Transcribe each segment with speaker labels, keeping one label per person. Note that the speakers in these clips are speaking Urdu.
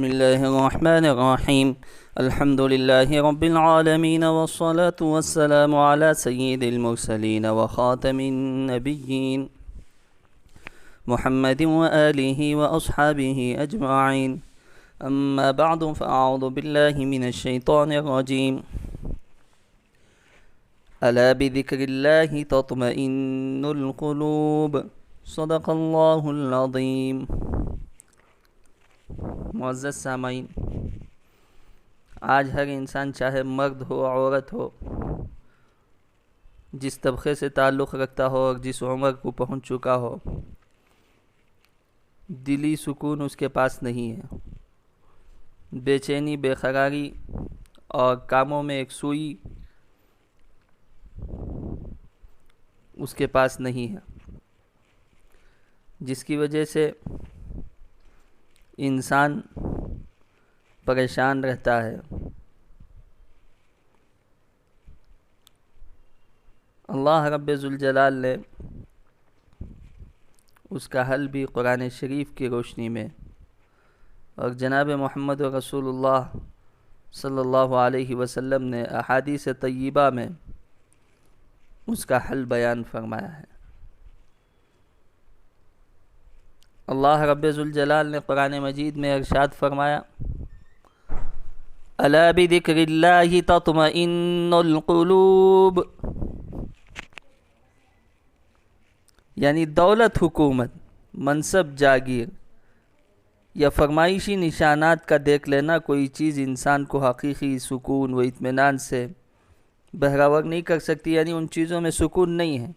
Speaker 1: بسم الله الرحمن الرحيم. الحمد لله رب العالمين والصلاة والسلام على سيد المرسلين وخاتم النبيين محمد وآله وأصحابه أجمعين. أما بعد فأعوذ بالله من الشيطان الرجيم. ألا بذكر الله تطمئن القلوب. صدق الله العظيم. معزز سامعین، آج ہر انسان چاہے مرد ہو عورت ہو، جس طبقے سے تعلق رکھتا ہو اور جس عمر کو پہنچ چکا ہو، دلی سکون اس کے پاس نہیں ہے. بے چینی، بے قراری اور کاموں میں یکسوئی اس کے پاس نہیں ہے، جس کی وجہ سے انسان پریشان رہتا ہے. اللہ رب ذوالجلال نے اس کا حل بھی قرآن شریف کی روشنی میں اور جناب محمد رسول اللہ صلی اللہ علیہ وسلم نے احادیث طیبہ میں اس کا حل بیان فرمایا ہے. اللہ رب ذوالجلال نے قرآن مجید میں ارشاد فرمایا، الا بذکر اللہ تطمئن القلوب، یعنی دولت، حکومت، منصب، جاگیر یا فرمائشی نشانات کا دیکھ لینا کوئی چیز انسان کو حقیقی سکون و اطمینان سے بہراور نہیں کر سکتی. یعنی ان چیزوں میں سکون نہیں ہے.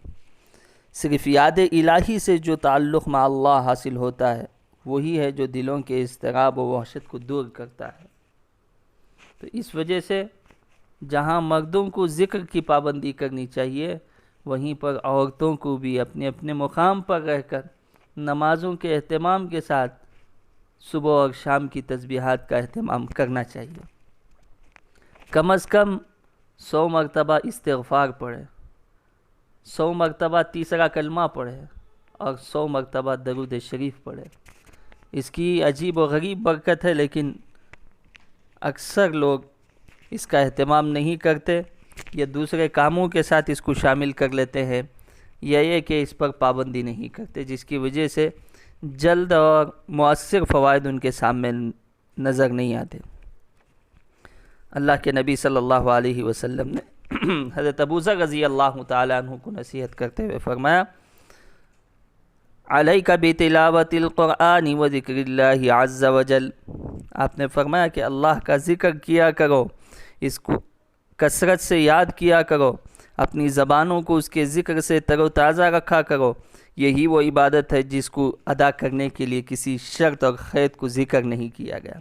Speaker 1: صرف یاد الہی سے جو تعلق مع اللہ حاصل ہوتا ہے وہی ہے جو دلوں کے اضطراب و وحشت کو دور کرتا ہے. تو اس وجہ سے جہاں مردوں کو ذکر کی پابندی کرنی چاہیے، وہیں پر عورتوں کو بھی اپنے اپنے مقام پر رہ کر نمازوں کے اہتمام کے ساتھ صبح اور شام کی تسبیحات کا اہتمام کرنا چاہیے. کم از کم 100 مرتبہ استغفار پڑھے، 100 مرتبہ تیسرا کلمہ پڑھے اور 100 مرتبہ درود شریف پڑھے. اس کی عجیب و غریب برکت ہے، لیکن اکثر لوگ اس کا اہتمام نہیں کرتے یا دوسرے کاموں کے ساتھ اس کو شامل کر لیتے ہیں، یا یہ کہ اس پر پابندی نہیں کرتے، جس کی وجہ سے جلد اور مؤثر فوائد ان کے سامنے نظر نہیں آتے. اللہ کے نبی صلی اللہ علیہ وسلم نے حضرت ابو ذر رضی اللہ تعالیٰ عنہ کو نصیحت کرتے ہوئے فرمایا، علیک بتلاوت القرآن و ذکر اللہ عز وجل. آپ نے فرمایا کہ اللہ کا ذکر کیا کرو، اس کو کثرت سے یاد کیا کرو، اپنی زبانوں کو اس کے ذکر سے تر و تازہ رکھا کرو. یہی وہ عبادت ہے جس کو ادا کرنے کے لیے کسی شرط اور قید کو ذکر نہیں کیا گیا.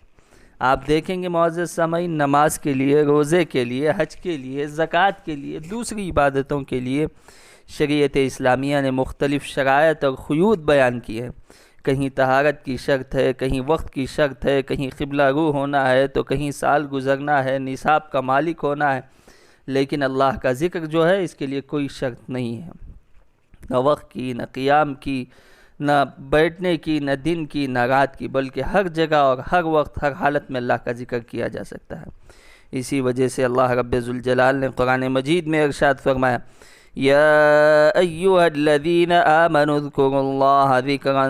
Speaker 1: آپ دیکھیں گے معزز سامعین، نماز کے لیے، روزے کے لیے، حج کے لیے، زکوٰۃ کے لیے، دوسری عبادتوں کے لیے شریعت اسلامیہ نے مختلف شرائط اور قیود بیان کی ہیں. کہیں طہارت کی شرط ہے، کہیں وقت کی شرط ہے، کہیں قبلہ رو ہونا ہے، تو کہیں سال گزرنا ہے، نصاب کا مالک ہونا ہے. لیکن اللہ کا ذکر جو ہے اس کے لیے کوئی شرط نہیں ہے، نہ وقت کی، نہ قیام کی، نہ بیٹھنے کی، نہ دن کی، نہ رات کی، بلکہ ہر جگہ اور ہر وقت، ہر حالت میں اللہ کا ذکر کیا جا سکتا ہے. اسی وجہ سے اللہ رب ذوالجلال نے قرآن مجید میں ارشاد فرمایا، یا ایھا الذین آمنوا اذکروا اللہ ذکرا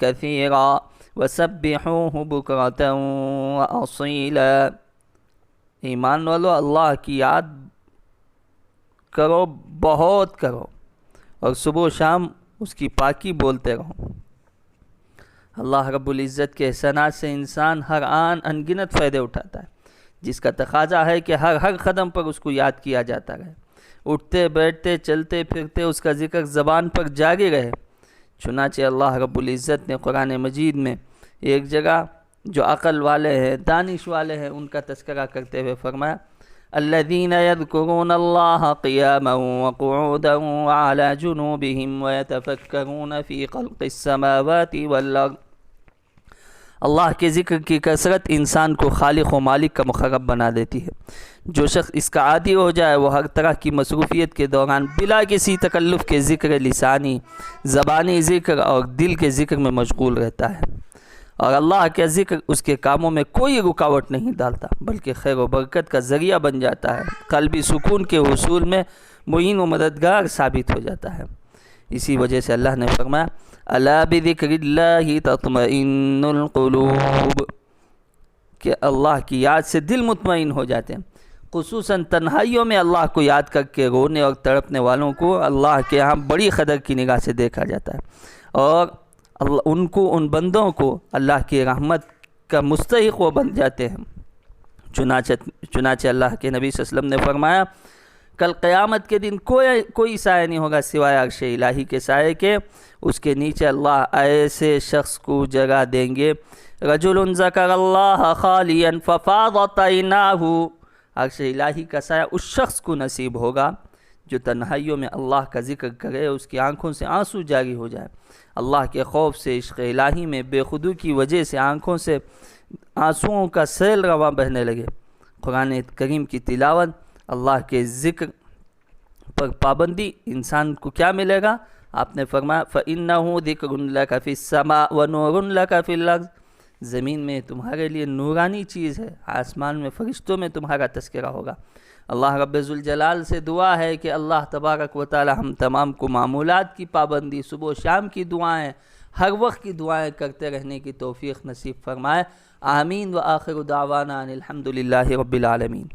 Speaker 1: کثیرا وسبحوہ بکرۃ واصیلا. ایمان والو، اللہ کی یاد کرو، بہت کرو، اور صبح و شام اس کی پاکی بولتے رہو. اللہ رب العزت کے احسانات سے انسان ہر آن انگنت فائدے اٹھاتا ہے، جس کا تقاضا ہے کہ ہر قدم پر اس کو یاد کیا جاتا رہے، اٹھتے بیٹھتے چلتے پھرتے اس کا ذکر زبان پر جاری رہے. چنانچہ اللہ رب العزت نے قرآن مجید میں ایک جگہ جو عقل والے ہیں، دانش والے ہیں، ان کا تذکرہ کرتے ہوئے فرمایا، الذين يذكرون الله قياما وقعودا وعلى جنوبهم ويتفكرون في خلق السماوات والارض. اللہ کے ذکر کی کثرت انسان کو خالق و مالک کا مخرب بنا دیتی ہے. جو شخص اس کا عادی ہو جائے وہ ہر طرح کی مصروفیت کے دوران بلا کسی تکلف کے ذکر لسانی، زبانی ذکر اور دل کے ذکر میں مشغول رہتا ہے. اور اللہ کا ذکر اس کے کاموں میں کوئی رکاوٹ نہیں ڈالتا بلکہ خیر و برکت کا ذریعہ بن جاتا ہے، قلبی سکون کے حصول میں معین و مددگار ثابت ہو جاتا ہے۔ اسی وجہ سے اللہ نے فرمایا الا بذکر اللہ تطمئن القلوب، کہ اللہ کی یاد سے دل مطمئن ہو جاتے ہیں۔ خصوصاً تنہائیوں میں اللہ کو یاد کر کے رونے اور تڑپنے والوں کو اللہ کے ہاں بڑی قدر کی نگاہ سے دیکھا جاتا ہے، اور ان بندوں کو اللہ کی رحمت کا مستحق وہ بن جاتے ہیں۔ چنانچہ اللہ کے نبی صلی اللہ علیہ وسلم نے فرمایا کل قیامت کے دن کوئی سایہ نہیں ہوگا سوائے عرش الہی کے سائے کے، اس کے نیچے اللہ ایسے شخص کو جگہ دیں گے رجل ذکر اللہ خالیا ففاضت عیناہ، عرش الہی کا سایہ اس شخص کو نصیب ہوگا جو تنہائیوں میں اللہ کا ذکر کرے، اس کی آنکھوں سے آنسو جاری ہو جائے، اللہ کے خوف سے عشق الہی میں بے خودی کی وجہ سے آنکھوں سے آنسوؤں کا سیل رواں بہنے لگے۔ قرآن کریم کی تلاوت، اللہ کے ذکر پر پابندی، انسان کو کیا ملے گا؟ آپ نے فرمایا فَإِنَّهُ ذِكْرٌ لَكَ فِي السَّمَاءِ وَنُورٌ لَكَ فِي الْأَرْضِ، زمین میں تمہارے لیے نورانی چیز ہے، آسمان میں فرشتوں میں تمہارا تذکرہ ہوگا۔ اللہ رب ذوالجلال سے دعا ہے کہ اللہ تبارک و تعالی ہم تمام کو معمولات کی پابندی، صبح و شام کی دعائیں، ہر وقت کی دعائیں کرتے رہنے کی توفیق نصیب فرمائے۔ آمین۔ وآخر دعوانا ان الحمد للہ رب العالمین۔